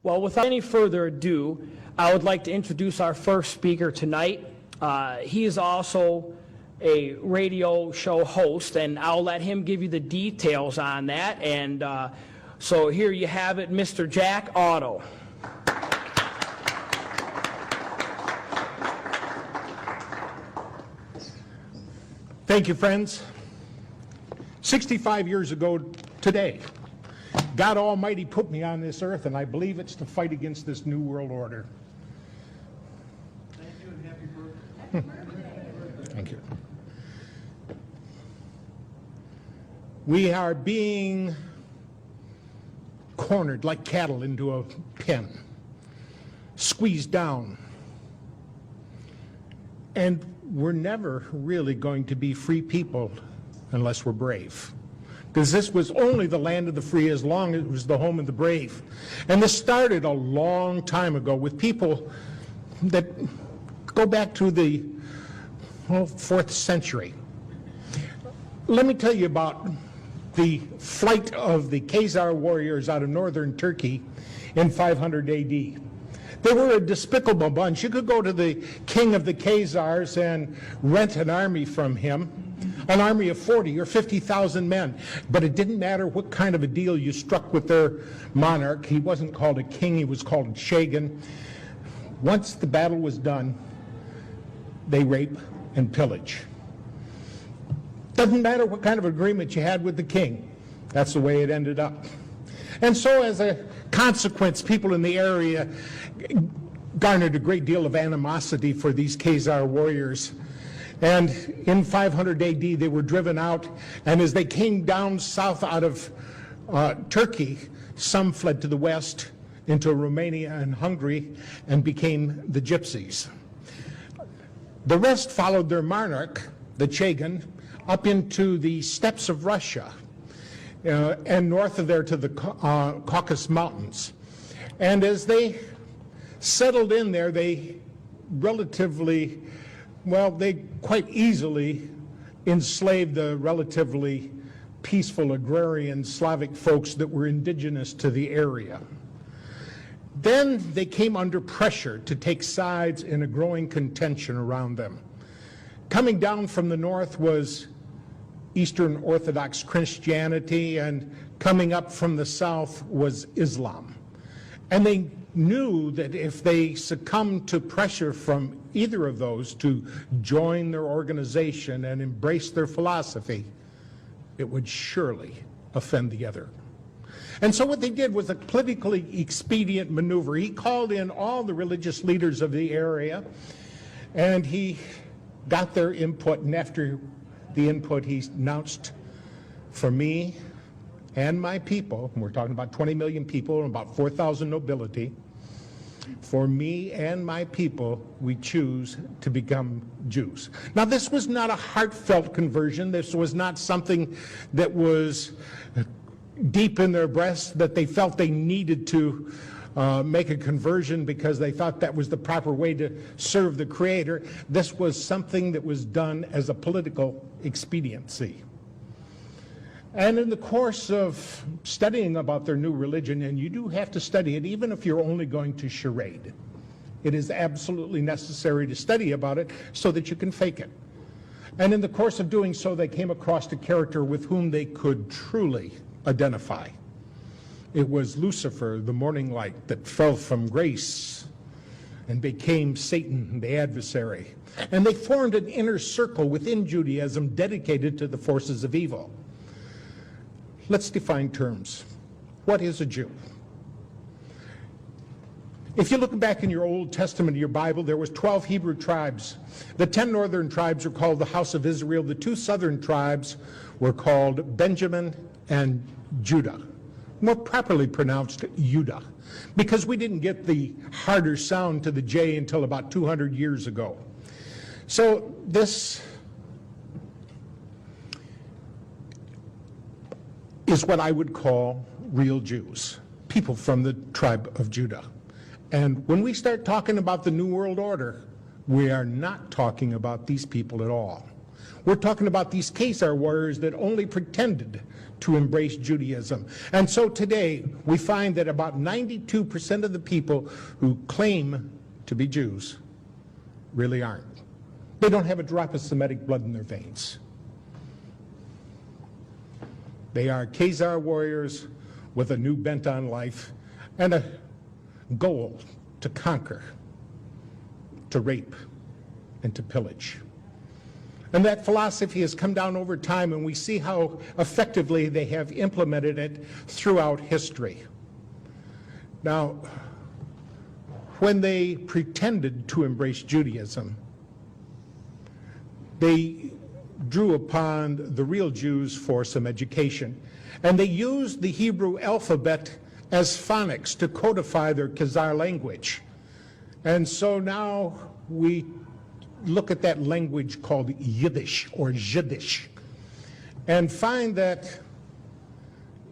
Well, without any further ado, I would like to introduce our first speaker tonight. He is also a radio show host, and I'll let him give you the details on that. And so here you have it, Mr. Jack Otto. Thank you, friends. 65 years ago today, God Almighty put me on this earth, and I believe it's to fight against this New World Order. Thank you and happy birthday. Thank you. We are being cornered like cattle into a pen, squeezed down, and we're never really going to be free people unless we're brave. Because this was only the land of the free as long as it was the home of the brave. And this started a long time ago with people that go back to the 4th century. Let me tell you about the flight of the Khazar warriors out of northern Turkey in 500 AD. They were a despicable bunch. You could go to the king of the Khazars and rent an army from him, an army of 40 or 50,000 men. But it didn't matter what kind of a deal you struck with their monarch. He wasn't called a king, he was called a shagan. Once the battle was done, they rape and pillage. Doesn't matter what kind of agreement you had with the king. That's the way it ended up. And so as a consequence, people in the area garnered a great deal of animosity for these Khazar warriors. And in 500 AD, they were driven out, and as they came down south out of Turkey, some fled to the west into Romania and Hungary and became the Gypsies. The rest followed their monarch, the Chagan, up into the steppes of Russia and north of there to the Caucasus Mountains. And as they settled in there, they relatively, well, they quite easily enslaved the relatively peaceful agrarian Slavic folks that were indigenous to the area. Then they came under pressure to take sides in a growing contention around them. Coming down from the north was Eastern Orthodox Christianity, and coming up from the south was Islam. And they knew that if they succumbed to pressure from either of those to join their organization and embrace their philosophy, it would surely offend the other. And so what they did was a politically expedient maneuver. He called in all the religious leaders of the area, and he got their input, and after the input, he announced, for me and my people, and we're talking about 20 million people and about 4,000 nobility, for me and my people, we choose to become Jews. Now, this was not a heartfelt conversion. This was not something that was deep in their breasts, that they felt they needed to make a conversion because they thought that was the proper way to serve the Creator. This was something that was done as a political expediency. And in the course of studying about their new religion, and you do have to study it even if you're only going to charade, it is absolutely necessary to study about it so that you can fake it. And in the course of doing so, they came across a character with whom they could truly identify. It was Lucifer, the morning light, that fell from grace and became Satan, the adversary. And they formed an inner circle within Judaism dedicated to the forces of evil. Let's define terms. What is a Jew? If you look back in your Old Testament, your Bible, there was 12 Hebrew tribes. The 10 northern tribes are called the house of Israel. The 2 southern tribes were called Benjamin and Judah. More properly pronounced Judah, because we didn't get the harder sound to the J until about 200 years ago. So this is what I would call real Jews, people from the tribe of Judah. And when we start talking about the New World Order, we are not talking about these people at all. We're talking about these Khazar warriors that only pretended to embrace Judaism. And so today, we find that about 92% of the people who claim to be Jews really aren't. They don't have a drop of Semitic blood in their veins. They are Khazar warriors with a new bent on life and a goal to conquer, to rape, and to pillage. And that philosophy has come down over time, and we see how effectively they have implemented it throughout history. Now, when they pretended to embrace Judaism, they drew upon the real Jews for some education. And they used the Hebrew alphabet as phonics to codify their Khazar language. And so now we look at that language called Yiddish or Jiddish and find that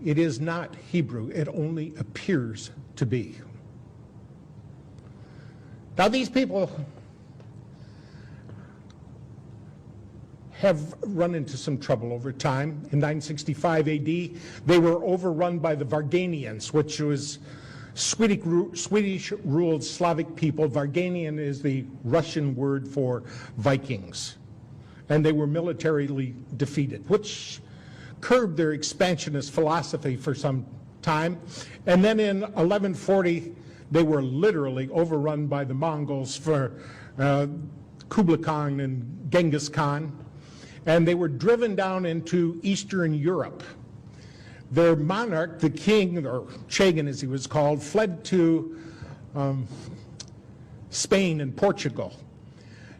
it is not Hebrew. It only appears to be. Now these people have run into some trouble over time. In 965 AD, they were overrun by the Varganians, which was Swedish-ruled Slavic people. Varganian is the Russian word for Vikings. And they were militarily defeated, which curbed their expansionist philosophy for some time. And then in 1140, they were literally overrun by the Mongols for Kublai Khan and Genghis Khan. And they were driven down into Eastern Europe. Their monarch, the king, or Chagan as he was called, fled to Spain and Portugal.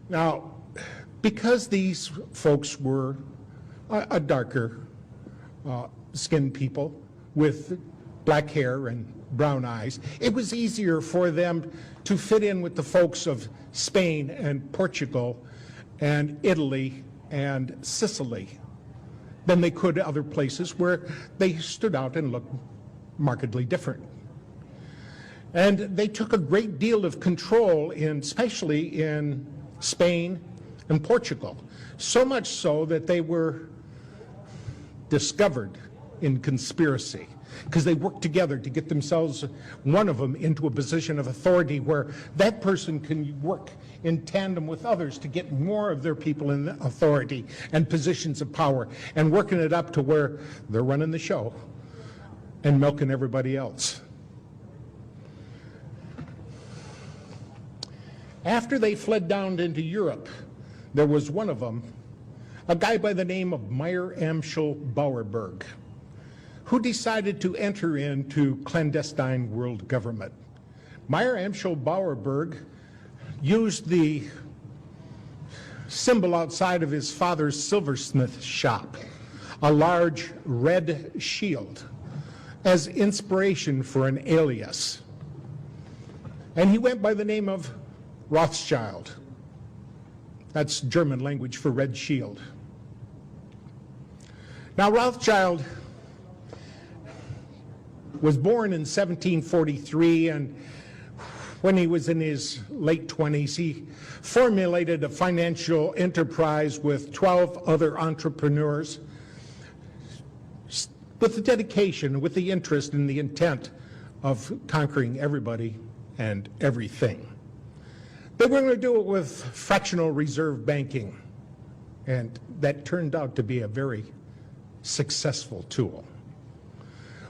Now, because these folks were a darker skinned people with black hair and brown eyes, it was easier for them to fit in with the folks of Spain and Portugal and Italy and Sicily than they could other places where they stood out and looked markedly different. And they took a great deal of control, especially in Spain and Portugal, so much so that they were discovered in conspiracy, because they worked together to get themselves, one of them, into a position of authority where that person can work in tandem with others to get more of their people in authority and positions of power, and working it up to where they're running the show and milking everybody else. After they fled down into Europe, there was one of them, a guy by the name of Meyer Amschel Bauerberg, who decided to enter into clandestine world government. Meyer Amschel Bauerberg used the symbol outside of his father's silversmith shop, a large red shield, as inspiration for an alias. And he went by the name of Rothschild. That's German language for red shield. Now, Rothschild was born in 1743, and when he was in his late 20s, he formulated a financial enterprise with 12 other entrepreneurs with the dedication, with the interest and the intent of conquering everybody and everything. They were going to do it with fractional reserve banking, and that turned out to be a very successful tool.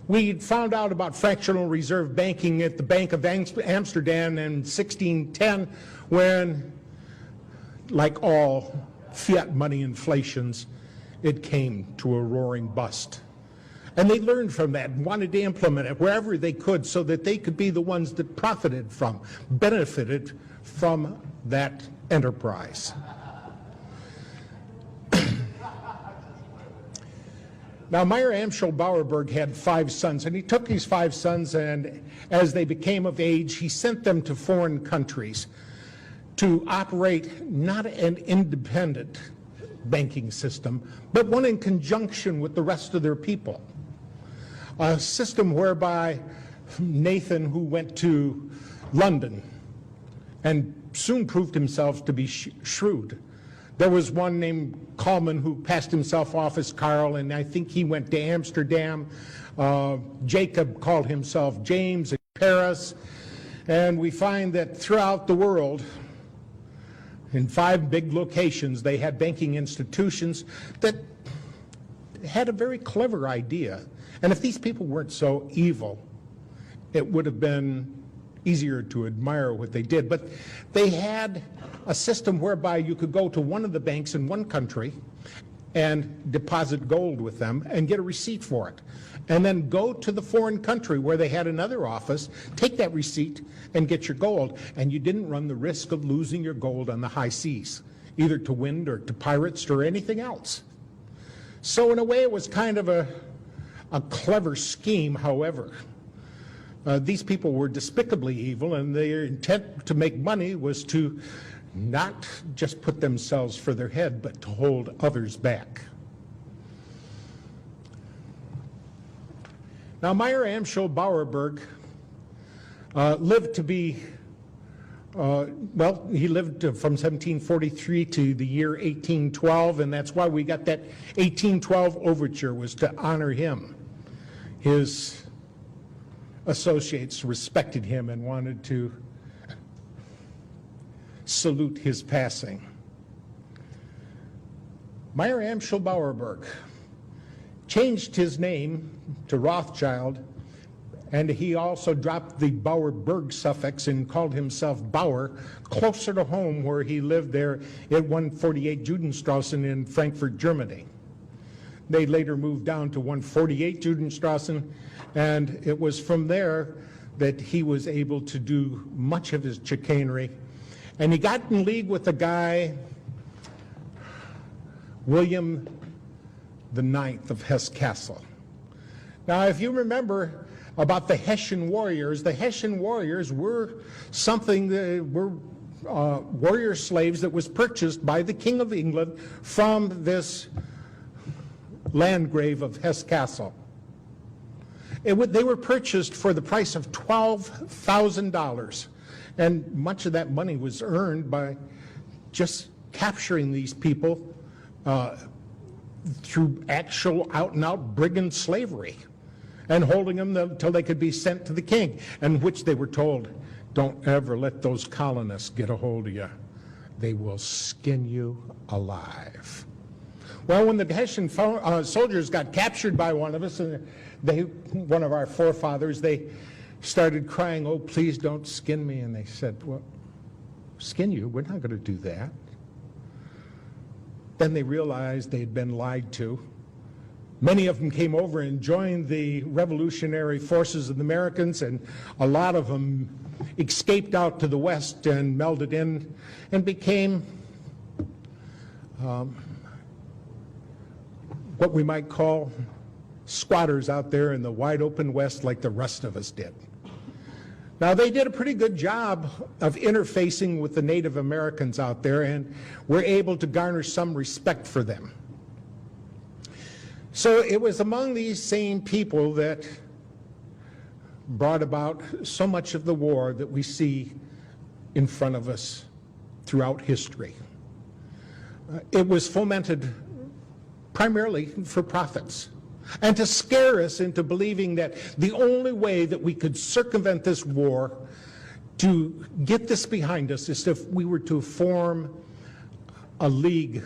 We found out about fractional reserve banking at the Bank of Amsterdam in 1610 when, like all fiat money inflations, it came to a roaring bust. And they learned from that and wanted to implement it wherever they could so that they could be the ones that profited from, benefited from that enterprise. Now, Meyer Amschel Bauerberg had 5 sons, and he took these 5 sons, and as they became of age, he sent them to foreign countries to operate not an independent banking system, but one in conjunction with the rest of their people. A system whereby Nathan, who went to London and soon proved himself to be shrewd, There was one named Kalman who passed himself off as Carl, and I think he went to Amsterdam. Jacob called himself James in Paris. And we find that throughout the world, in 5 big locations, they had banking institutions that had a very clever idea. And if these people weren't so evil, it would have been easier to admire what they did. But they had a system whereby you could go to one of the banks in one country and deposit gold with them and get a receipt for it. And then go to the foreign country where they had another office, take that receipt and get your gold. And you didn't run the risk of losing your gold on the high seas, either to wind or to pirates or anything else. So in a way it was kind of a clever scheme. However, these people were despicably evil, and their intent to make money was to not just put themselves for their head, but to hold others back. Now, Meyer Amschel Bauerberg lived to be, he lived from 1743 to the year 1812, and that's why we got that 1812 overture, was to honor him. His associates respected him and wanted to salute his passing. Meyer Amschel Bauerberg changed his name to Rothschild, and he also dropped the Bauerberg suffix and called himself Bauer, closer to home, where he lived there at 148 Judenstrassen in Frankfurt, Germany. They later moved down to 148 Judenstrassen, and it was from there that he was able to do much of his chicanery. And he got in league with a guy, William IX of Hesse-Kassel. Now, if you remember about the Hessian warriors were something that were warrior slaves that was purchased by the King of England from this Landgrave of Hesse-Kassel. They were purchased for the price of $12,000, and much of that money was earned by just capturing these people through actual out-and-out brigand slavery and holding them until they could be sent to the king, and which they were told, don't ever let those colonists get a hold of you. They will skin you alive. Well, when the Hessian soldiers got captured by one of us, and one of our forefathers, they started crying, oh, please don't skin me. And they said, well, skin you? We're not going to do that. Then they realized they had been lied to. Many of them came over and joined the revolutionary forces of the Americans, and a lot of them escaped out to the west and melded in and became what we might call squatters out there in the wide open west, like the rest of us did. Now, they did a pretty good job of interfacing with the Native Americans out there, and were able to garner some respect for them. So it was among these same people that brought about so much of the war that we see in front of us throughout history. It was fomented primarily for profits, and to scare us into believing that the only way that we could circumvent this war, to get this behind us, is if we were to form a league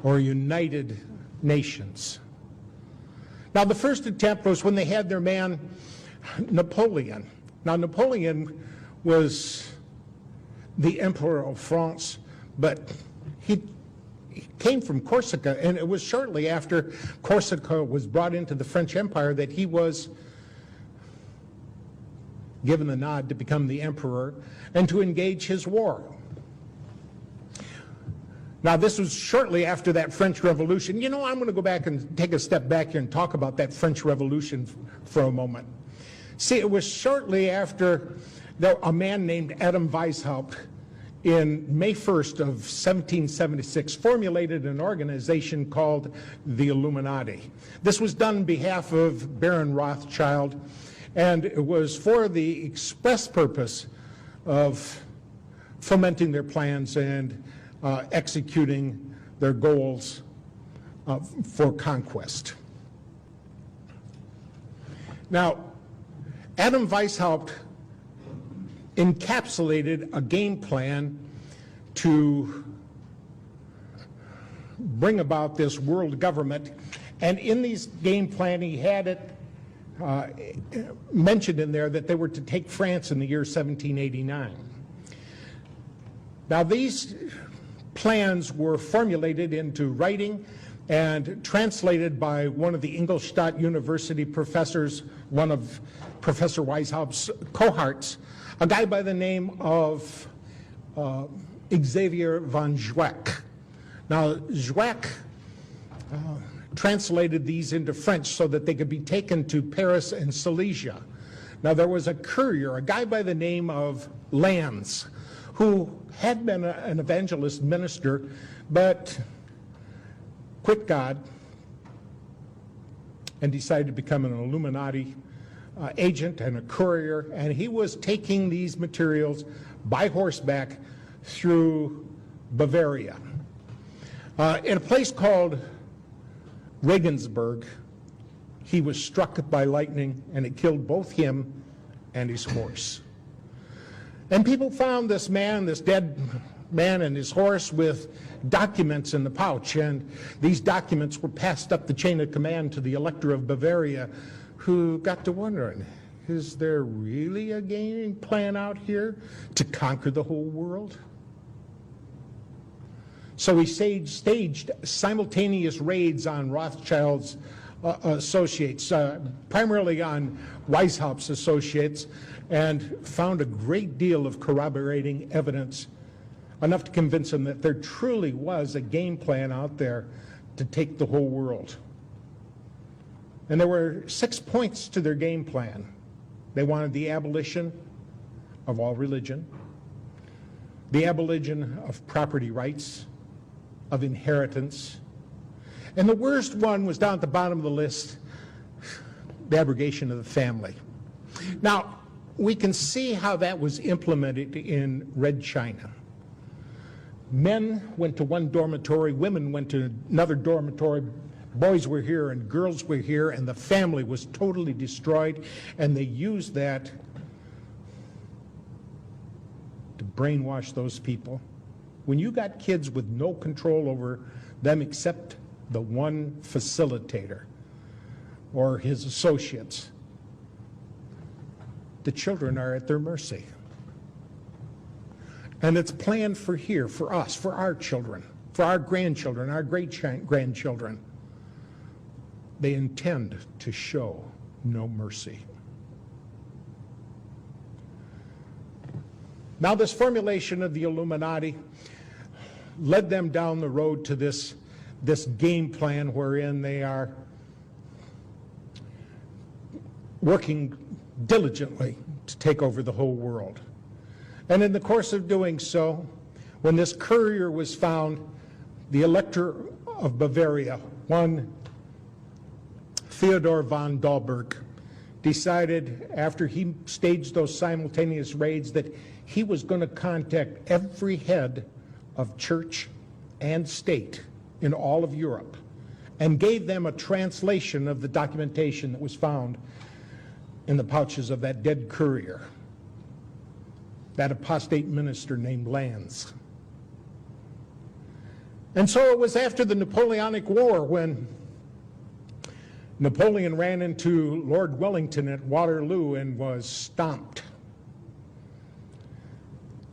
or United Nations. Now, the first attempt was when they had their man Napoleon. Now, Napoleon was the Emperor of France, but he came from Corsica, and it was shortly after Corsica was brought into the French Empire that he was given the nod to become the emperor and to engage his war. Now, this was shortly after that French Revolution. You know, I'm going to go back and take a step back here and talk about that French Revolution for a moment. See, it was shortly after a man named Adam Weishaupt, in May 1st of 1776, formulated an organization called the Illuminati. This was done on behalf of Baron Rothschild, and it was for the express purpose of fomenting their plans and executing their goals for conquest. Now, Adam Weishaupt encapsulated a game plan to bring about this world government, and in these game plan he had it mentioned in there that they were to take France in the year 1789. Now these plans were formulated into writing and translated by one of the Ingolstadt University professors, one of Professor Weishaupt's cohorts, a guy by the name of Xavier von Zweck. Now Zweck translated these into French so that they could be taken to Paris and Silesia. Now there was a courier, a guy by the name of Lanz, who had been an evangelist minister, but quit God and decided to become an Illuminati agent and a courier, and he was taking these materials by horseback through Bavaria. In a place called Regensburg, he was struck by lightning and it killed both him and his horse. And people found this man, this dead man and his horse, with documents in the pouch, and these documents were passed up the chain of command to the Elector of Bavaria, who got to wondering, is there really a game plan out here to conquer the whole world? So he staged simultaneous raids on Rothschild's associates, primarily on Weishaupt's associates, and found a great deal of corroborating evidence, enough to convince him that there truly was a game plan out there to take the whole world. And there were 6 points to their game plan. They wanted the abolition of all religion, the abolition of property rights, of inheritance, and the worst one was down at the bottom of the list, the abrogation of the family. Now, we can see how that was implemented in Red China. Men went to one dormitory, women went to another dormitory, boys were here and girls were here, and the family was totally destroyed, and they used that to brainwash those people. When you got kids with no control over them except the one facilitator or his associates, the children are at their mercy. And it's planned for here, for us, for our children, for our grandchildren, our great-grandchildren. They intend to show no mercy. Now, this formulation of the Illuminati led them down the road to this game plan wherein they are working diligently to take over the whole world. And in the course of doing so, when this courier was found, the Elector of Bavaria, one Theodor von Dalberg, decided after he staged those simultaneous raids that he was going to contact every head of church and state in all of Europe and gave them a translation of the documentation that was found in the pouches of that dead courier, that apostate minister named Lanz. And so it was after the Napoleonic War when Napoleon ran into Lord Wellington at Waterloo and was stomped.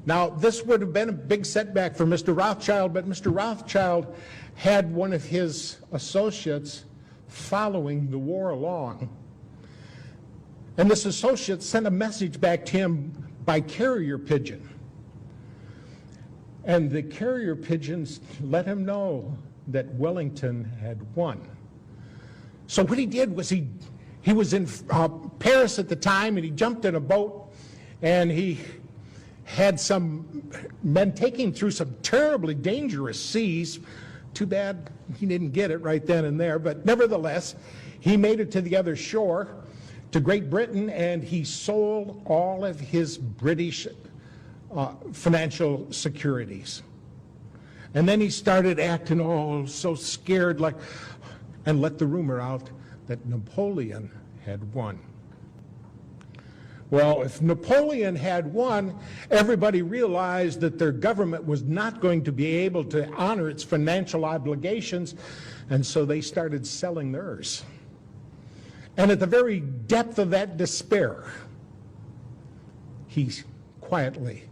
Now, this would have been a big setback for Mr. Rothschild, but Mr. Rothschild had one of his associates following the war along. And this associate sent a message back to him by carrier pigeon. And the carrier pigeons let him know that Wellington had won. So what he did was he was in Paris at the time, and he jumped in a boat, and he had some men taking him through some terribly dangerous seas. Too bad he didn't get it right then and there, but nevertheless, he made it to the other shore, to Great Britain, and he sold all of his British financial securities. And then he started acting all so scared, and let the rumor out that Napoleon had won. Well, if Napoleon had won, everybody realized that their government was not going to be able to honor its financial obligations, and so they started selling theirs. And at the very depth of that despair, he quietly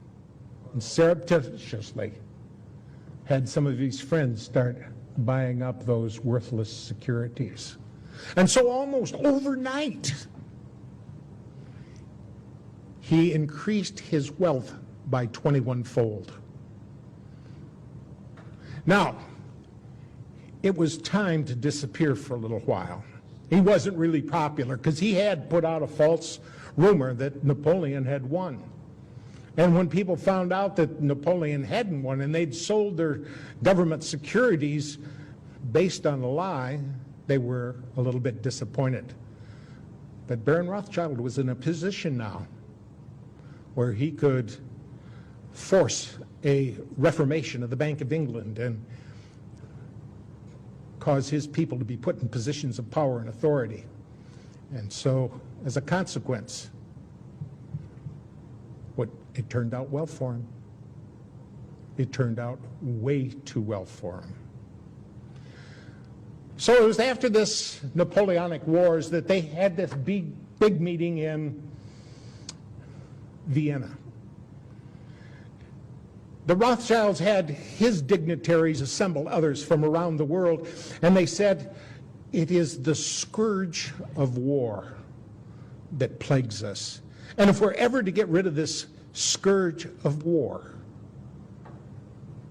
and surreptitiously had some of his friends start buying up those worthless securities. And so almost overnight, he increased his wealth by 21-fold. Now, it was time to disappear for a little while. He wasn't really popular because he had put out a false rumor that Napoleon had won. And when people found out that Napoleon hadn't won and they'd sold their government securities based on a lie, they were a little bit disappointed. But Baron Rothschild was in a position now where he could force a reformation of the Bank of England and cause his people to be put in positions of power and authority. And so, as a consequence, it turned out well for him. It turned out way too well for him. So it was after this Napoleonic Wars that they had this big meeting in Vienna. The Rothschilds had his dignitaries assemble others from around the world, and they said, it is the scourge of war that plagues us. And if we're ever to get rid of this scourge of war,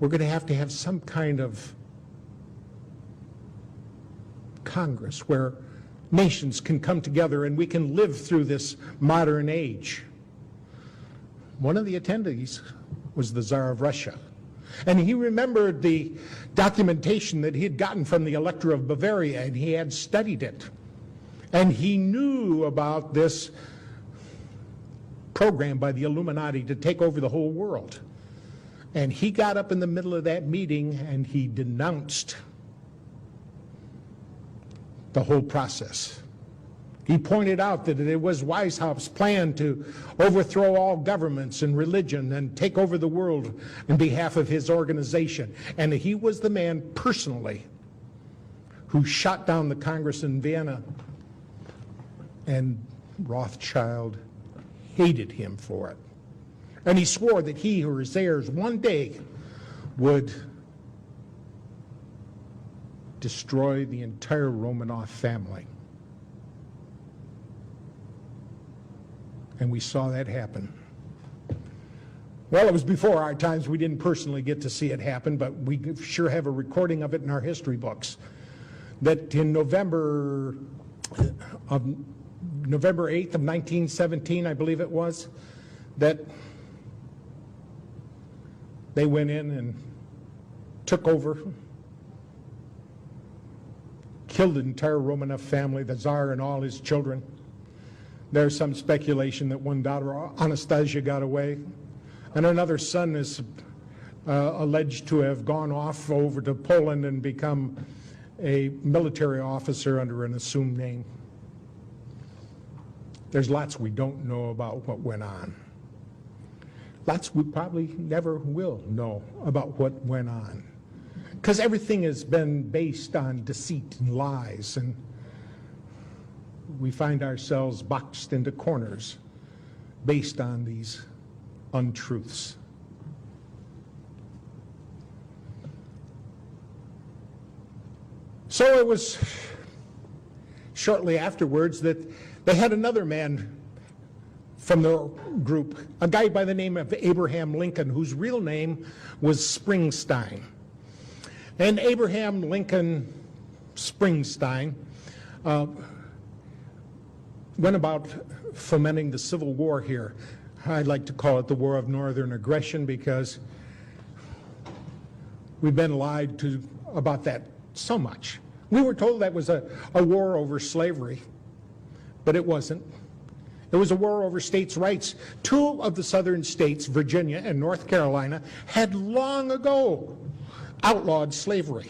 we're going to have some kind of Congress where nations can come together and we can live through this modern age. One of the attendees was the Tsar of Russia. And he remembered the documentation that he had gotten from the Elector of Bavaria, and he had studied it. And he knew about this program by the Illuminati to take over the whole world. And he got up in the middle of that meeting and he denounced the whole process. He pointed out that it was Weishaupt's plan to overthrow all governments and religion and take over the world on behalf of his organization. And he was the man personally who shot down the Congress in Vienna. And Rothschild hated him for it. And he swore that he or his heirs one day would destroy the entire Romanov family. And we saw that happen. Well, it was before our times. We didn't personally get to see it happen, but we sure have a recording of it in our history books. That in November 8th of 1917, I believe it was, that they went in and took over, killed the entire Romanov family, the Tsar and all his children. There's some speculation that one daughter, Anastasia, got away, and another son is alleged to have gone off over to Poland and become a military officer under an assumed name. There's lots we don't know about what went on. Lots we probably never will know about what went on. Because everything has been based on deceit and lies, and we find ourselves boxed into corners based on these untruths. So it was shortly afterwards that they had another man from the group, a guy by the name of Abraham Lincoln, whose real name was Springsteen. And Abraham Lincoln Springsteen went about fomenting the Civil War here. I'd like to call it the War of Northern Aggression because we've been lied to about that so much. We were told that was a war over slavery, but it wasn't. It was a war over states' rights. Two of the southern states, Virginia and North Carolina, had long ago outlawed slavery.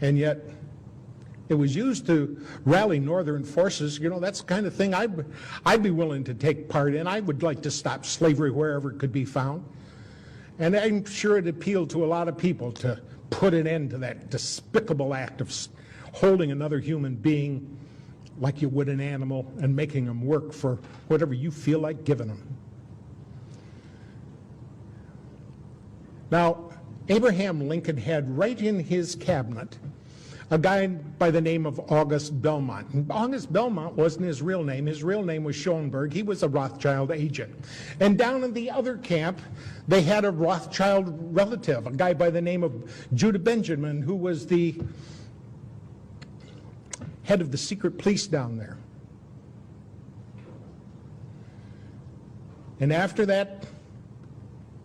And yet, it was used to rally northern forces. You know, that's the kind of thing I'd be willing to take part in. I would like to stop slavery wherever it could be found. And I'm sure it appealed to a lot of people to put an end to that despicable act of holding another human being like you would an animal and making them work for whatever you feel like giving them. Now, Abraham Lincoln had right in his cabinet a guy by the name of August Belmont. And August Belmont wasn't his real name. His real name was Schoenberg. He was a Rothschild agent. And down in the other camp, they had a Rothschild relative, a guy by the name of Judah Benjamin, who was the head of the secret police down there. And after that,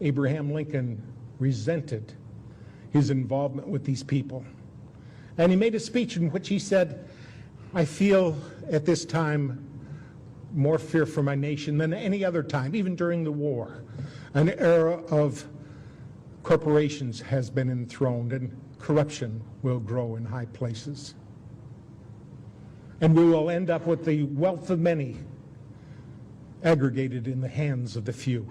Abraham Lincoln resented his involvement with these people. And he made a speech in which he said, I feel at this time more fear for my nation than any other time, even during the war. An era of corporations has been enthroned and corruption will grow in high places. And we will end up with the wealth of many aggregated in the hands of the few.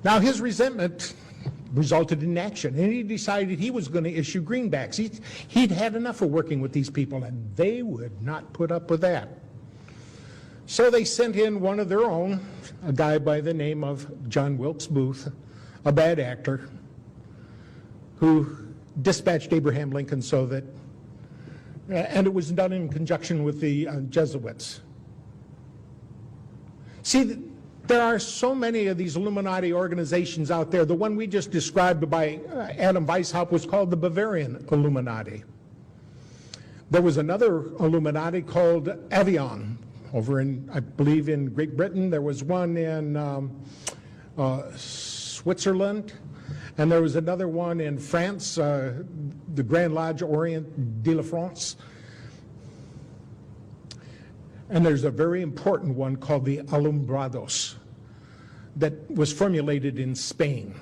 Now his resentment resulted in action, and he decided he was going to issue greenbacks. He'd had enough of working with these people, and they would not put up with that. So they sent in one of their own, a guy by the name of John Wilkes Booth, a bad actor, who dispatched Abraham Lincoln so that, and it was done in conjunction with the Jesuits. See, there are so many of these Illuminati organizations out there. The one we just described by Adam Weishaupt was called the Bavarian Illuminati. There was another Illuminati called Avion over in, I believe, in Great Britain. There was one in Switzerland, and there was another one in France, the Grand Lodge Orient de la France. And there's a very important one called the Alumbrados that was formulated in Spain.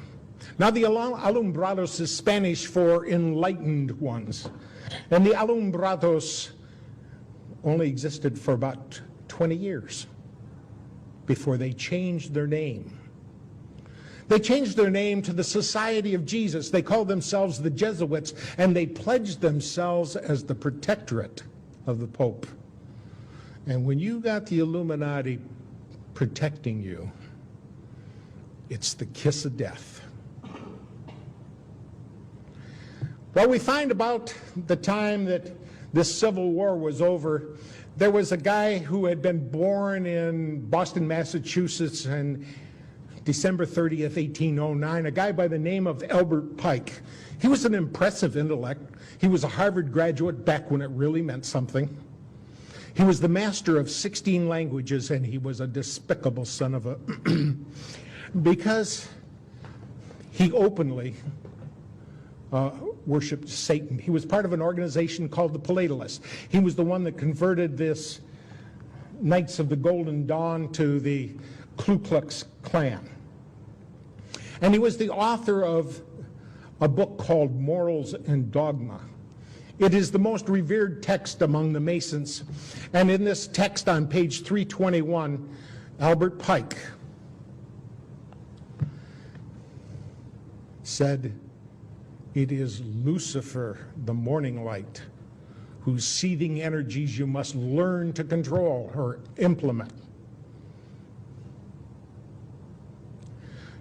Now the Alumbrados is Spanish for enlightened ones. And the Alumbrados only existed for about 20 years before they changed their name. They changed their name to the Society of Jesus. They called themselves the Jesuits, and they pledged themselves as the protectorate of the Pope. And when you got the Illuminati protecting you, it's the kiss of death. Well, we find about the time that this Civil War was over, there was a guy who had been born in Boston, Massachusetts on December 30th, 1809, a guy by the name of Albert Pike. He was an impressive intellect. He was a Harvard graduate back when it really meant something. He was the master of 16 languages, and he was a despicable son of a... because he openly worshipped Satan. He was part of an organization called the Palatalists. He was the one that converted this Knights of the Golden Dawn to the Ku Klux Klan. And he was the author of a book called Morals and Dogma. It is the most revered text among the Masons. And in this text on page 321, Albert Pike said, "It is Lucifer, the morning light, whose seething energies you must learn to control or implement."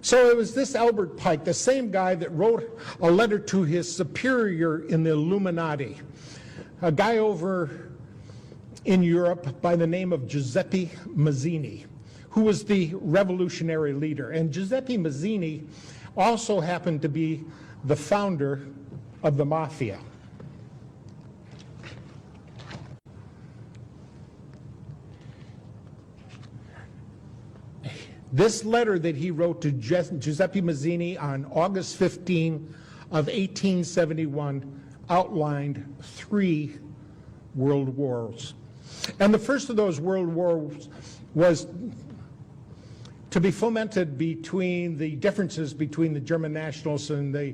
So it was this Albert Pike, the same guy that wrote a letter to his superior in the Illuminati, a guy over in Europe by the name of Giuseppe Mazzini, who was the revolutionary leader. And Giuseppe Mazzini also happened to be the founder of the mafia. This letter that he wrote to Giuseppe Mazzini on August 15 of 1871 outlined 3 world wars. And the first of those world wars was to be fomented between the differences between the German nationals and the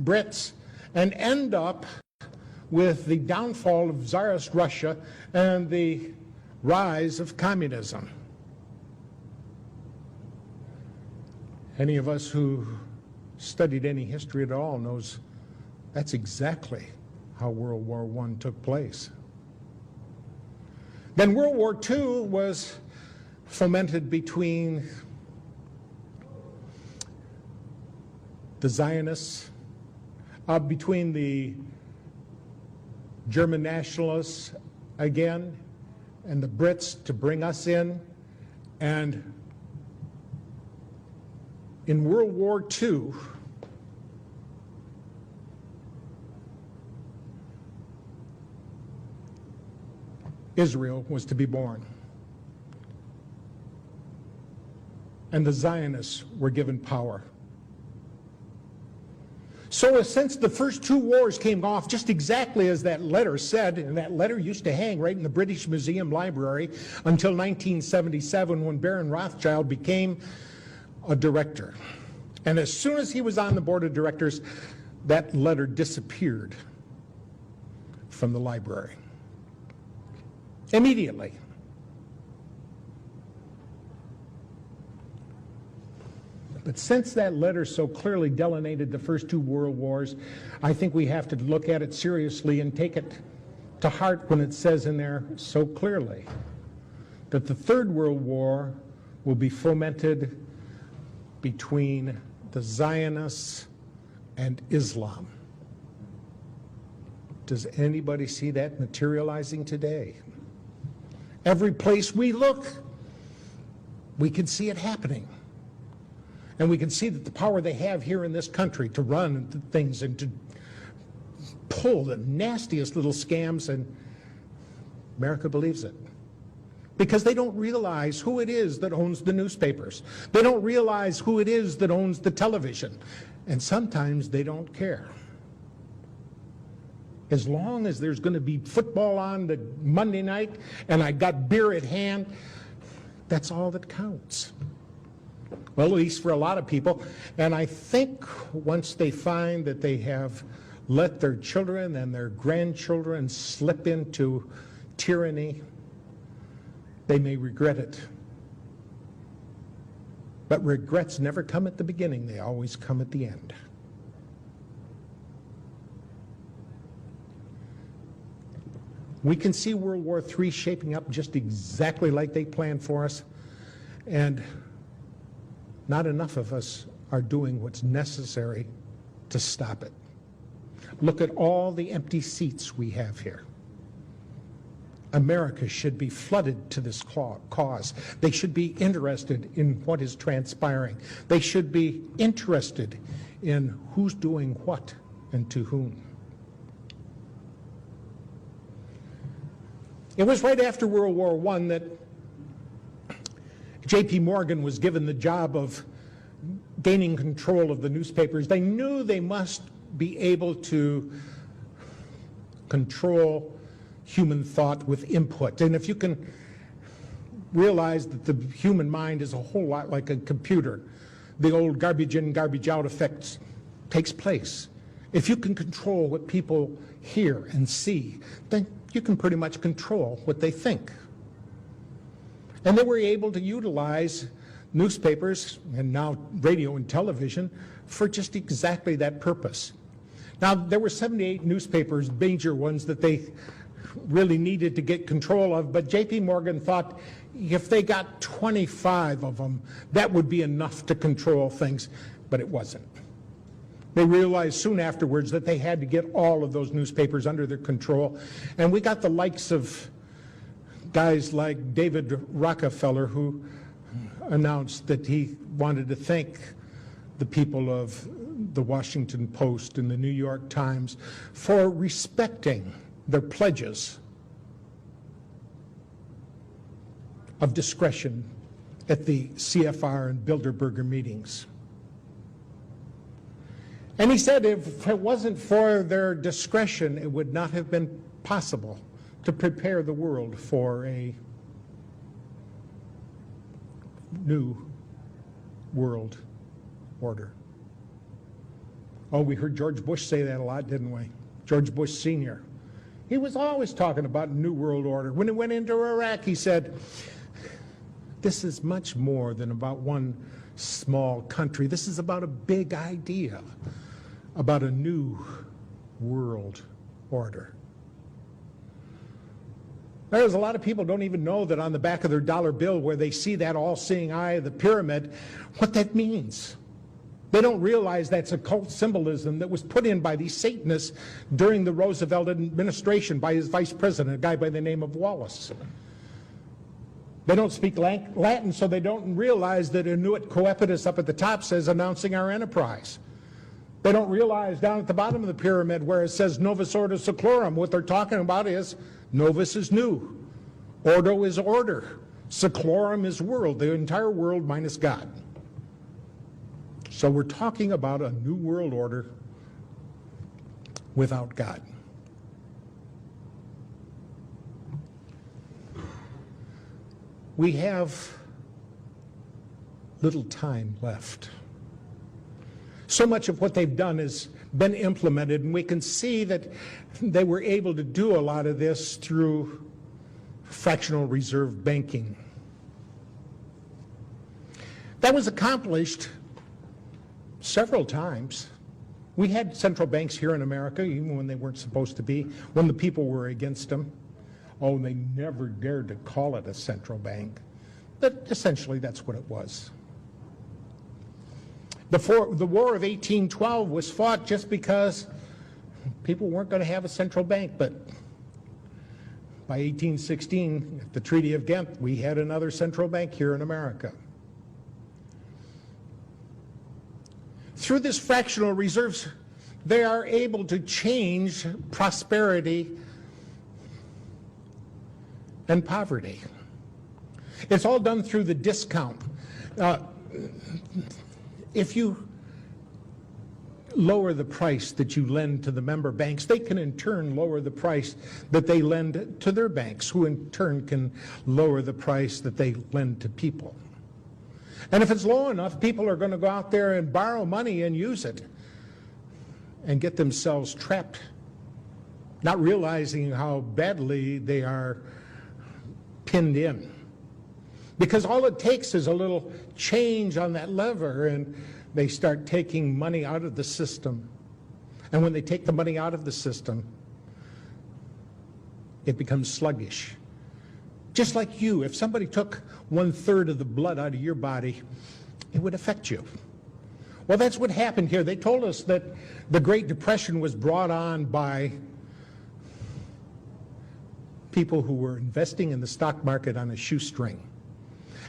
Brits, and end up with the downfall of Tsarist Russia and the rise of communism. Any of us who studied any history at all knows that's exactly how World War I took place. Then World War II was fomented between the Zionists, between the German nationalists again, and the Brits to bring us in. And in World War II, Israel was to be born. And the Zionists were given power. So since the first two wars came off just exactly as that letter said, and that letter used to hang right in the British Museum library until 1977 when Baron Rothschild became a director. And as soon as he was on the board of directors, that letter disappeared from the library. Immediately. But since that letter so clearly delineated the first two world wars, I think we have to look at it seriously and take it to heart when it says in there so clearly that the Third World War will be fomented between the Zionists and Islam. Does anybody see that materializing today? Every place we look, we can see it happening. And we can see that the power they have here in this country to run things and to pull the nastiest little scams, and America believes it. Because they don't realize who it is that owns the newspapers. They don't realize who it is that owns the television. And sometimes they don't care. As long as there's going to be football on the Monday night and I got beer at hand, that's all that counts. Well, at least for a lot of people. And I think once they find that they have let their children and their grandchildren slip into tyranny, they may regret it. But regrets never come at the beginning, they always come at the end. We can see World War III shaping up just exactly like they planned for us, and not enough of us are doing what's necessary to stop it. Look at all the empty seats we have here. America should be flooded to this cause. They should be interested in what is transpiring. They should be interested in who's doing what and to whom. It was right after World War I that J.P. Morgan was given the job of gaining control of the newspapers. They knew they must be able to control human thought with input. And if you can realize that the human mind is a whole lot like a computer, the old garbage in, garbage out effect takes place. If you can control what people hear and see, then you can pretty much control what they think. And they were able to utilize newspapers and now radio and television for just exactly that purpose. Now, there were 78 newspapers, major ones, that they really needed to get control of, but J.P. Morgan thought if they got 25 of them, that would be enough to control things, but it wasn't. They realized soon afterwards that they had to get all of those newspapers under their control, and we got the likes of guys like David Rockefeller, who announced that he wanted to thank the people of the Washington Post and the New York Times for respecting their pledges of discretion at the CFR and Bilderberger meetings. And he said if it wasn't for their discretion, it would not have been possible to prepare the world for a new world order. Oh, we heard George Bush say that a lot, didn't we? George Bush Sr. He was always talking about New World Order. When he went into Iraq, he said, this is much more than about one small country. This is about a big idea, about a new world order. There's a lot of people don't even know that on the back of their dollar bill where they see that all-seeing eye of the pyramid, what that means. They don't realize that's occult symbolism that was put in by these Satanists during the Roosevelt administration by his vice president, a guy by the name of Wallace. They don't speak Latin, so they don't realize that Inuit Coepitus up at the top says announcing our enterprise. They don't realize down at the bottom of the pyramid where it says Novus Ordo Seclorum, what they're talking about is Novus is new, Ordo is order, Seclorum is world, the entire world minus God. So we're talking about a new world order without God. We have little time left. So much of what they've done has been implemented, and we can see that they were able to do a lot of this through fractional reserve banking. That was accomplished several times. We had central banks here in America, even when they weren't supposed to be, when the people were against them. Oh, they never dared to call it a central bank. But essentially, that's what it was. The War of 1812 was fought just because people weren't going to have a central bank. But by 1816, at the Treaty of Ghent, we had another central bank here in America. Through this fractional reserves, they are able to change prosperity and poverty. It's all done through the discount. If you lower the price that you lend to the member banks, they can in turn lower the price that they lend to their banks, who in turn can lower the price that they lend to people. And if it's low enough, people are going to go out there and borrow money and use it and get themselves trapped, not realizing how badly they are pinned in. Because all it takes is a little change on that lever and they start taking money out of the system. And when they take the money out of the system, it becomes sluggish. Just like you, if somebody took 1/3 of the blood out of your body, it would affect you. Well, that's what happened here. They told us that the Great Depression was brought on by people who were investing in the stock market on a shoestring.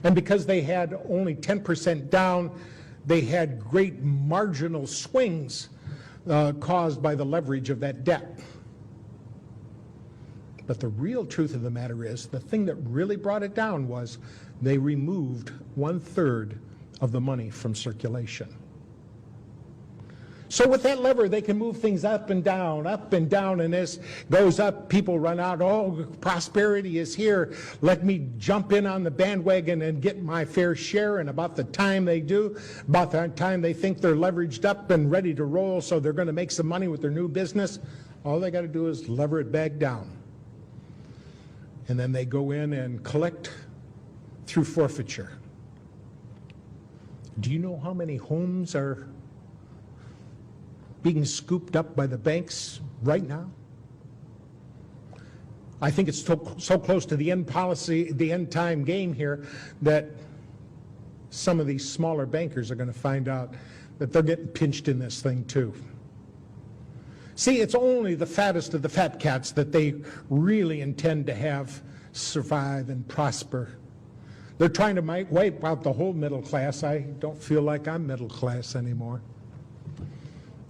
And because they had only 10% down, they had great marginal swings caused by the leverage of that debt. But the real truth of the matter is, the thing that really brought it down was they removed 1/3 of the money from circulation. So with that lever, they can move things up and down, and as goes up, people run out, oh, prosperity is here, let me jump in on the bandwagon and get my fair share, and about the time they do, about the time they think they're leveraged up and ready to roll, so they're going to make some money with their new business, all they got to do is lever it back down. And then they go in and collect through forfeiture. Do you know how many homes are being scooped up by the banks right now? I think it's so close to the end time game here, that some of these smaller bankers are going to find out that they're getting pinched in this thing too. See, it's only the fattest of the fat cats that they really intend to have survive and prosper. They're trying to wipe out the whole middle class. I don't feel like I'm middle class anymore.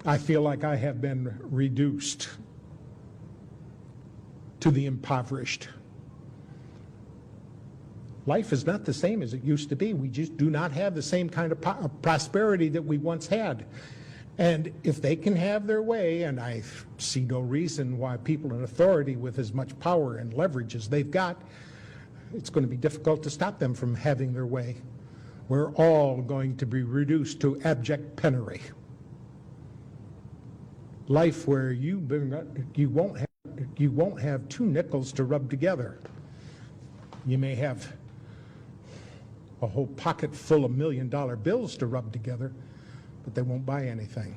I feel like I have been reduced to the impoverished. Life is not the same as it used to be. We just do not have the same kind of prosperity that we once had. And if they can have their way, and I see no reason why people in authority with as much power and leverage as they've got, it's going to be difficult to stop them from having their way. we're all going to be reduced to abject penury. Life where you won't have 2 nickels to rub together. You may have a whole pocket full of $1 million bills to rub together, but they won't buy anything.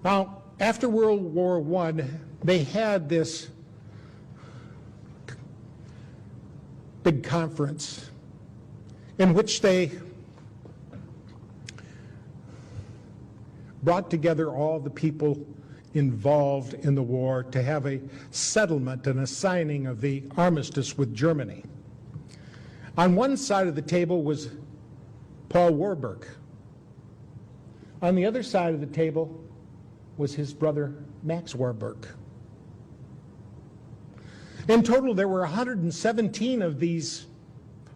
Now, after World War I, they had this big conference in which they brought together all the people involved in the war to have a settlement and a signing of the armistice with Germany. On one side of the table was Paul Warburg. On the other side of the table was his brother Max Warburg. In total, there were 117 of these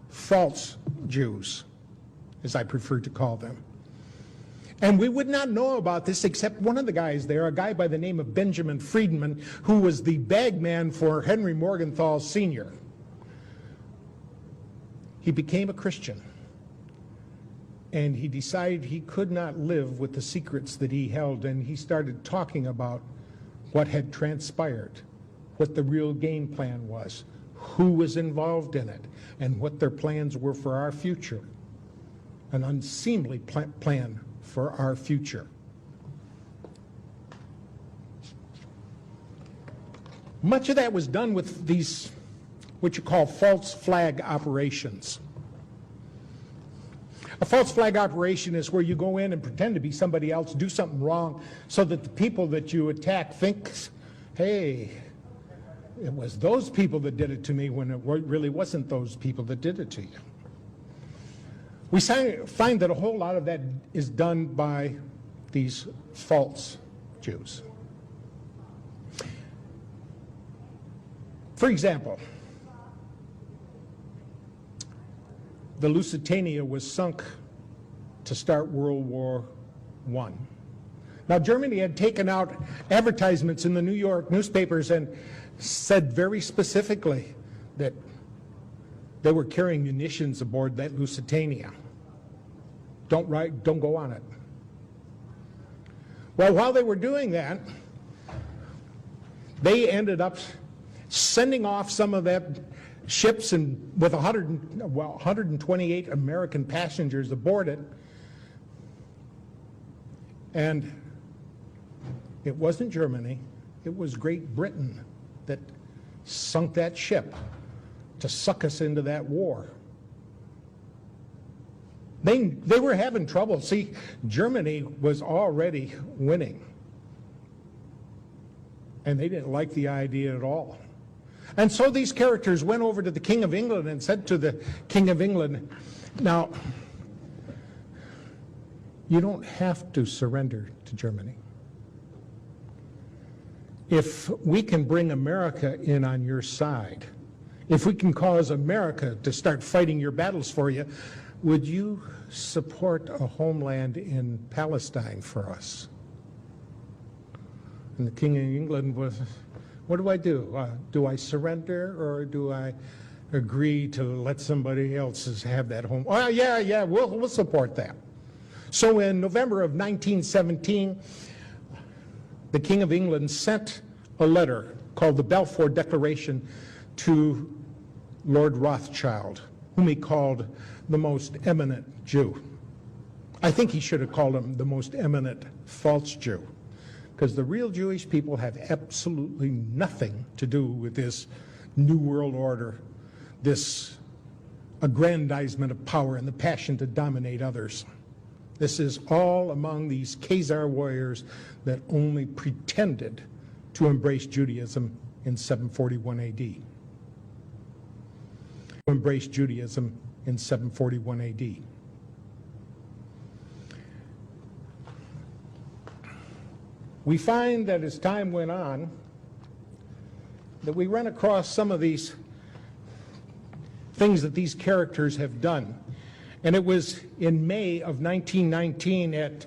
false Jews, as I prefer to call them. And we would not know about this except one of the guys there, a guy by the name of Benjamin Friedman, who was the bagman for Henry Morgenthau Sr. He became a Christian, and he decided he could not live with the secrets that he held, and he started talking about what had transpired, what the real game plan was, who was involved in it, and what their plans were for our future. An unseemly plan for our future. Much of that was done with these, what you call false flag operations. A false flag operation is where you go in and pretend to be somebody else, do something wrong, so that the people that you attack think, hey, it was those people that did it to me when it really wasn't those people that did it to you. We find that a whole lot of that is done by these false Jews. For example, the Lusitania was sunk to start World War I. Now, Germany had taken out advertisements in the New York newspapers and said very specifically that they were carrying munitions aboard that Lusitania. Don't go on it. Well, while they were doing that, they ended up sending off some of that ships and with 128 American passengers aboard it. And it wasn't Germany, it was Great Britain that sunk that ship to suck us into that war. They were having trouble. See, Germany was already winning. And they didn't like the idea at all. And so these characters went over to the King of England and said to the King of England, now, you don't have to surrender to Germany. If we can bring America in on your side, if we can cause America to start fighting your battles for you, would you support a homeland in Palestine for us? And the King of England was, what do I do? Do I surrender, or do I agree to let somebody else have that home? Oh, yeah, we'll support that. So in November of 1917, the King of England sent a letter called the Balfour Declaration to Lord Rothschild, whom he called the most eminent Jew. I think he should have called him the most eminent false Jew, because the real Jewish people have absolutely nothing to do with this New World Order, this aggrandizement of power and the passion to dominate others. This is all among these Khazar warriors that only pretended to embrace Judaism in 741 AD. Embrace Judaism in 741 AD. We find that as time went on, that we run across some of these things that these characters have done. And it was in May of 1919 at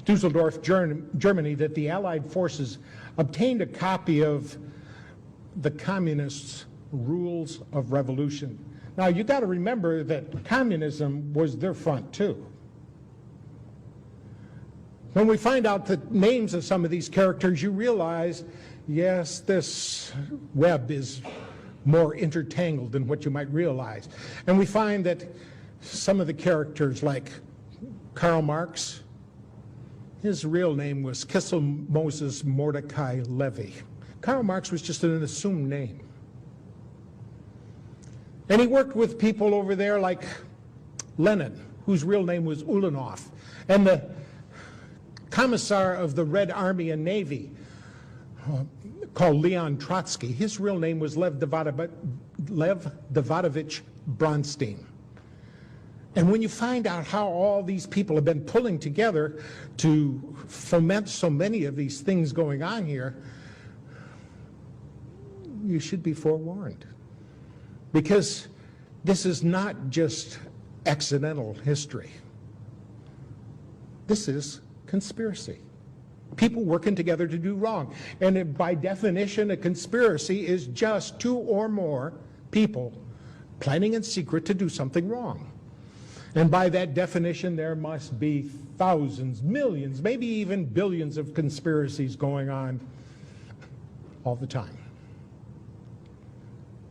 Dusseldorf, Germany, that the Allied forces obtained a copy of the Communists' Rules of Revolution. Now, you got to remember that communism was their front, too. When we find out the names of some of these characters, you realize, yes, this web is more intertangled than what you might realize. And we find that some of the characters, like Karl Marx, his real name was Kissel Moses Mordecai Levy. Karl Marx was just an assumed name. And he worked with people over there like Lenin, whose real name was Ulanov, and the commissar of the Red Army and Navy, called Leon Trotsky. His real name was Lev Davidovich Bronstein. And when you find out how all these people have been pulling together to foment so many of these things going on here, you should be forewarned. Because this is not just accidental history. This is conspiracy. People working together to do wrong. And by definition, a conspiracy is just two or more people planning in secret to do something wrong. And by that definition, there must be thousands, millions, maybe even billions of conspiracies going on all the time.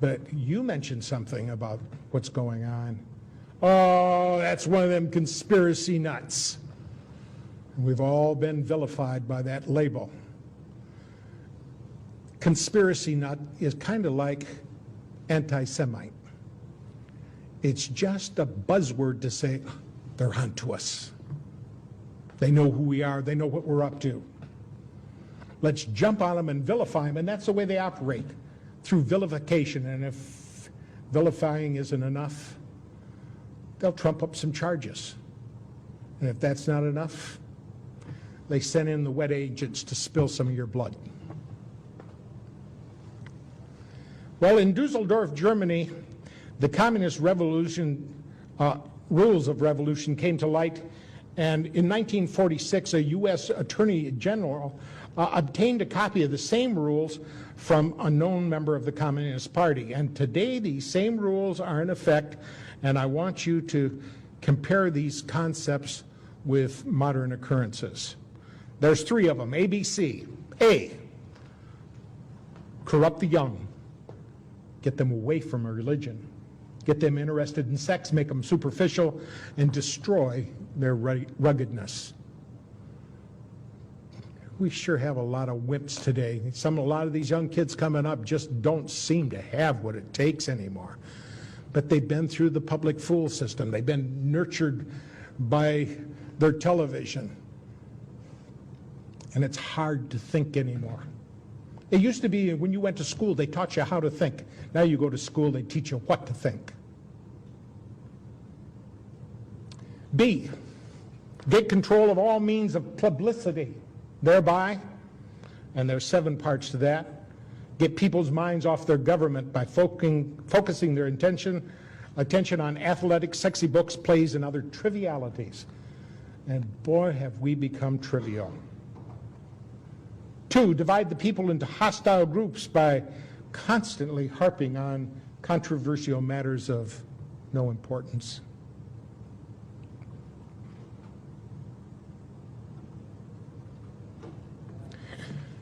But you mentioned something about what's going on. Oh, that's one of them conspiracy nuts. We've all been vilified by that label. Conspiracy nut is kind of like anti-Semite. It's just a buzzword to say they're onto us. They know who we are. They know what we're up to. Let's jump on them and vilify them, and that's the way they operate, through vilification. And if vilifying isn't enough, they'll trump up some charges. And if that's not enough, they send in the wet agents to spill some of your blood. Well, in Dusseldorf, Germany, the communist revolution, rules of revolution came to light, and in 1946, a U.S. Attorney General obtained a copy of the same rules from a known member of the Communist Party. And today, these same rules are in effect, and I want you to compare these concepts with modern occurrences. There's three of them, ABC. A, corrupt the young. Get them away from a religion. Get them interested in sex, make them superficial, and destroy their ruggedness. We sure have a lot of wimps today. A lot of these young kids coming up just don't seem to have what it takes anymore. But they've been through the public fool system. They've been nurtured by their television. And it's hard to think anymore. It used to be when you went to school, they taught you how to think. Now you go to school, they teach you what to think. B, get control of all means of publicity. Thereby, and there's 7 parts to that, get people's minds off their government by focusing their attention on athletics, sexy books, plays, and other trivialities. And boy, have we become trivial. 2, divide the people into hostile groups by constantly harping on controversial matters of no importance.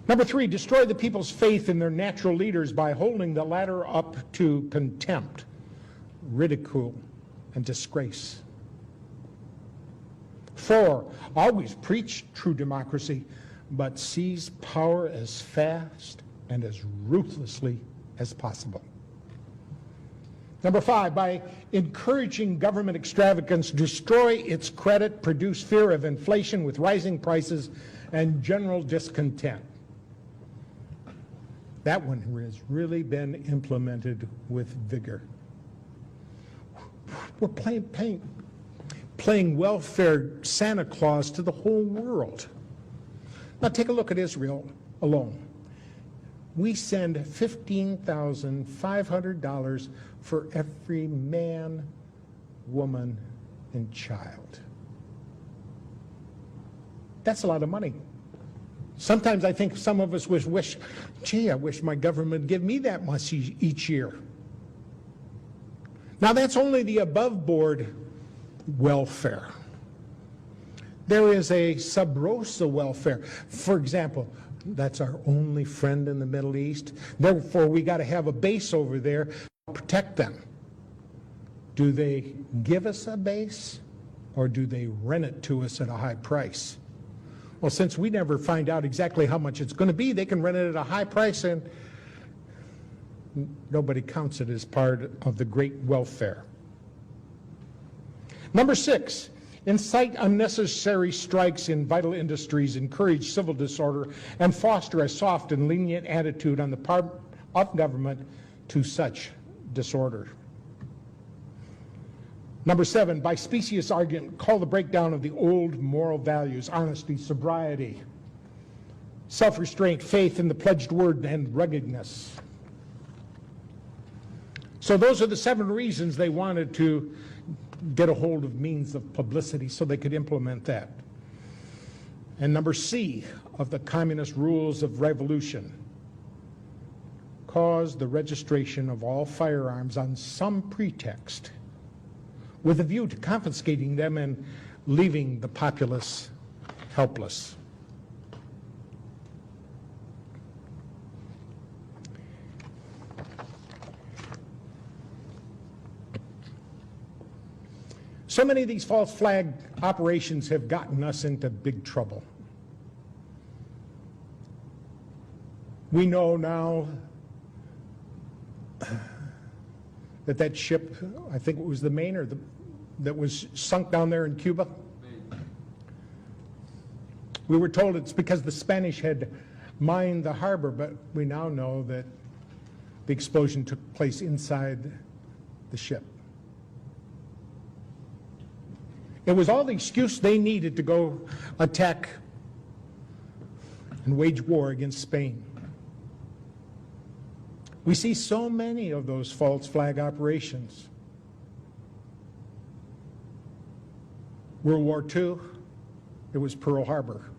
Number 3, destroy the people's faith in their natural leaders by holding the latter up to contempt, ridicule, and disgrace. 4, always preach true democracy, but seize power as fast and as ruthlessly as possible. Number 5, by encouraging government extravagance, destroy its credit, produce fear of inflation with rising prices and general discontent. That one has really been implemented with vigor. We're playing welfare Santa Claus to the whole world. Now take a look at Israel alone. We send $15,500 for every man, woman, and child. That's a lot of money. Sometimes I think some of us wish, gee, I wish my government would give me that much each year. Now that's only the above board welfare. There is a sub rosa welfare. For example, that's our only friend in the Middle East. Therefore, we got to have a base over there to protect them. Do they give us a base, or do they rent it to us at a high price? Well, since we never find out exactly how much it's going to be, they can rent it at a high price, and nobody counts it as part of the great welfare. Number 6, incite unnecessary strikes in vital industries, encourage civil disorder, and foster a soft and lenient attitude on the part of government to such disorder. Number 7, by specious argument, call the breakdown of the old moral values, honesty, sobriety, self-restraint, faith in the pledged word, and ruggedness. So those are the 7 reasons they wanted to get a hold of means of publicity so they could implement that. And number C of the communist rules of revolution, cause the registration of all firearms on some pretext with a view to confiscating them and leaving the populace helpless. So many of these false flag operations have gotten us into big trouble. We know now that ship, I think it was the Maine, that was sunk down there in Cuba. We were told it's because the Spanish had mined the harbor, but we now know that the explosion took place inside the ship. It was all the excuse they needed to go attack and wage war against Spain. We see so many of those false flag operations. World War II, it was Pearl Harbor.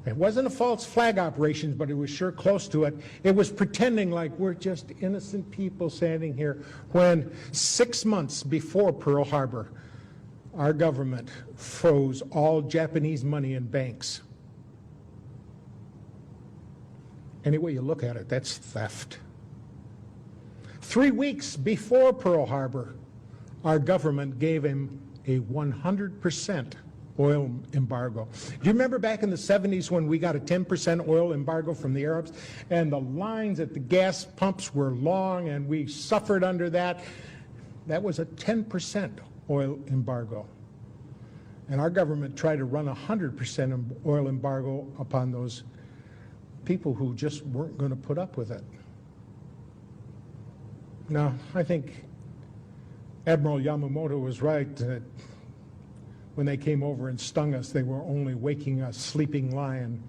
It wasn't a false flag operation, but it was sure close to it. It was pretending like we're just innocent people standing here when 6 months before Pearl Harbor, our government froze all Japanese money in banks. Any way you look at it, that's theft. 3 weeks before Pearl Harbor, our government gave him a 100% oil embargo. Do you remember back in the 70s when we got a 10% oil embargo from the Arabs, and the lines at the gas pumps were long and we suffered under that? That was a 10% oil embargo. And our government tried to run a 100% oil embargo upon those people who just weren't going to put up with it. Now, I think Admiral Yamamoto was right that when they came over and stung us, they were only waking a sleeping lion.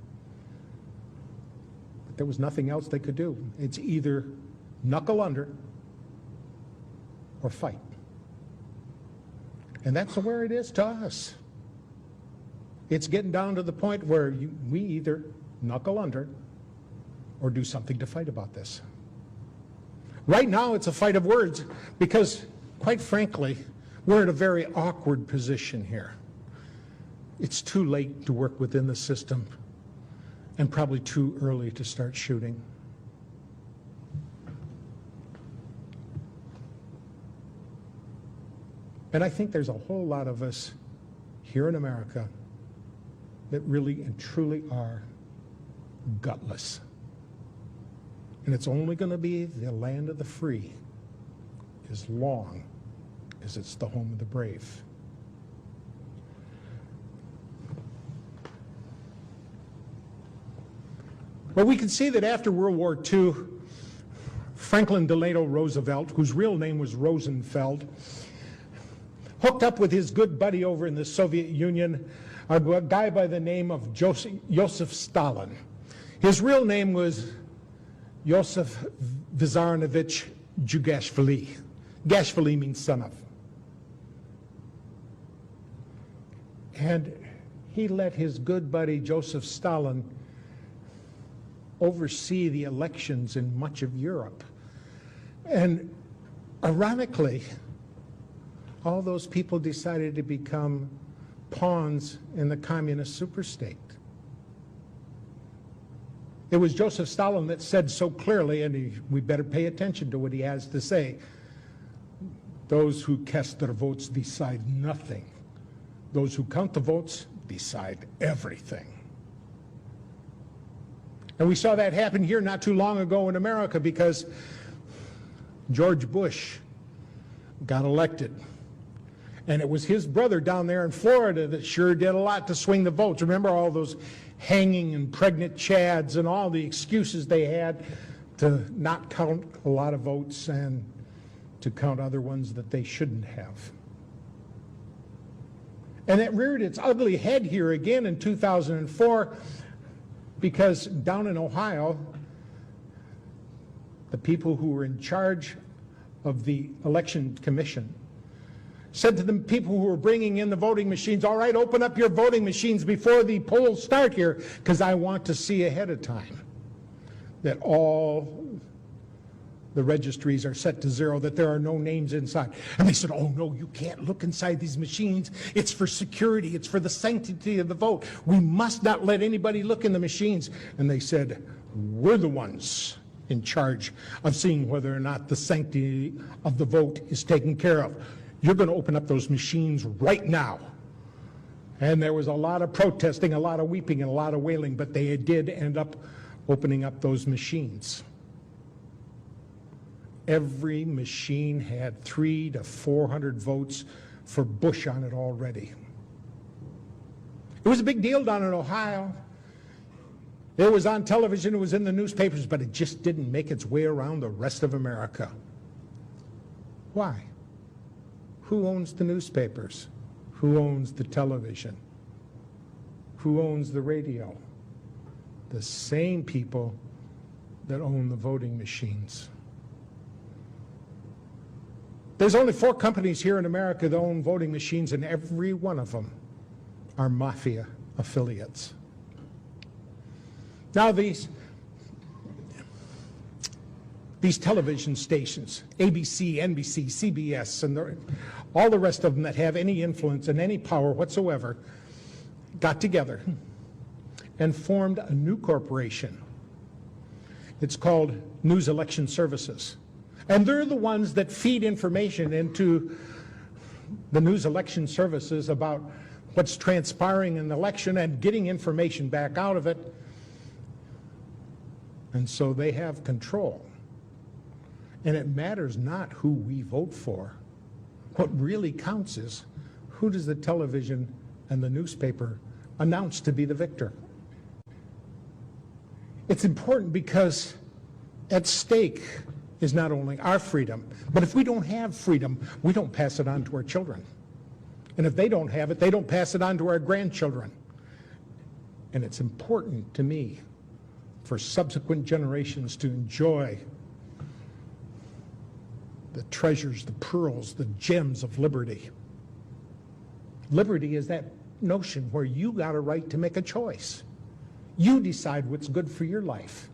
But there was nothing else they could do. It's either knuckle under or fight. And that's where it is to us. It's getting down to the point where we either knuckle under or do something to fight about this. Right now, it's a fight of words because, quite frankly, we're in a very awkward position here. It's too late to work within the system and probably too early to start shooting. And I think there's a whole lot of us here in America that really and truly are gutless. And it's only going to be the land of the free as long as it's the home of the brave. Well, we can see that after World War II, Franklin Delano Roosevelt, whose real name was Rosenfeld, hooked up with his good buddy over in the Soviet Union, a guy by the name of Joseph Stalin. His real name was Joseph Vissarionovich Jugashvili. Gashvili means son of. And he let his good buddy Joseph Stalin oversee the elections in much of Europe. And Ironically, all those people decided to become pawns in the communist superstate. It was Joseph Stalin that said so clearly, and we better pay attention to what he has to say, those who cast their votes decide nothing. Those who count the votes decide everything. And we saw that happen here not too long ago in America, because George Bush got elected. And it was his brother down there in Florida that sure did a lot to swing the votes. Remember all those hanging and pregnant chads and all the excuses they had to not count a lot of votes and to count other ones that they shouldn't have. And it reared its ugly head here again in 2004, because down in Ohio, the people who were in charge of the election commission said to the people who were bringing in the voting machines, all right, open up your voting machines before the polls start here, because I want to see ahead of time that all the registries are set to zero, that there are no names inside. And they said, oh no, you can't look inside these machines. It's for security. It's for the sanctity of the vote. We must not let anybody look in the machines. And they said, we're the ones in charge of seeing whether or not the sanctity of the vote is taken care of. You're going to open up those machines right now. And there was a lot of protesting, a lot of weeping, and a lot of wailing, but they did end up opening up those machines. Every machine had 300 to 400 votes for Bush on it already. It was a big deal down in Ohio. It was on television, it was in the newspapers, but it just didn't make its way around the rest of America. Why? Who owns the newspapers? Who owns the television? Who owns the radio? The same people that own the voting machines. There's only 4 companies here in America that own voting machines, and every one of them are mafia affiliates. Now these television stations, ABC, NBC, CBS, and all the rest of them that have any influence and any power whatsoever, got together and formed a new corporation. It's called News Election Services. And they're the ones that feed information into the News Election Services about what's transpiring in the election and getting information back out of it. And so they have control. And it matters not who we vote for. What really counts is, who does the television and the newspaper announce to be the victor? It's important because at stake is not only our freedom, but if we don't have freedom, we don't pass it on to our children. And if they don't have it, they don't pass it on to our grandchildren. And it's important to me for subsequent generations to enjoy the treasures, the pearls, the gems of liberty. Liberty is that notion where you got a right to make a choice. You decide what's good for your life.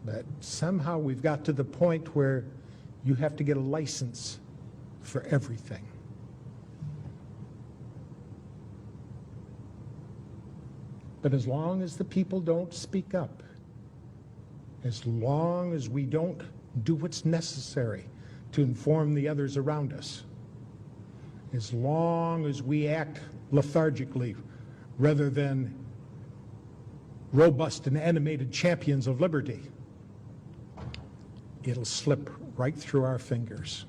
But somehow we've got to the point where you have to get a license for everything. But as long as the people don't speak up, as long as we don't do what's necessary to inform the others around us, as long as we act lethargically rather than robust and animated champions of liberty, it'll slip right through our fingers.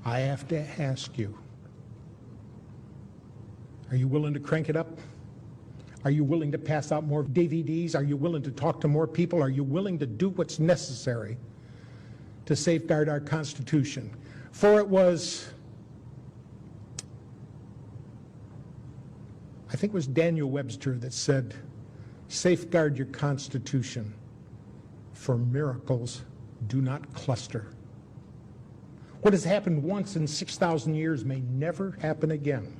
I have to ask you, are you willing to crank it up? Are you willing to pass out more DVDs? Are you willing to talk to more people? Are you willing to do what's necessary to safeguard our Constitution? For it was, I think it was Daniel Webster that said, safeguard your Constitution, for miracles do not cluster. What has happened once in 6,000 years may never happen again.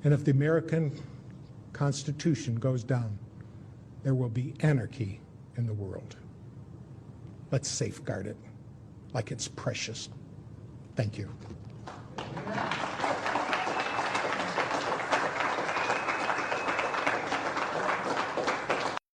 And if the American Constitution goes down, there will be anarchy in the world. Let's safeguard it like it's precious. Thank you.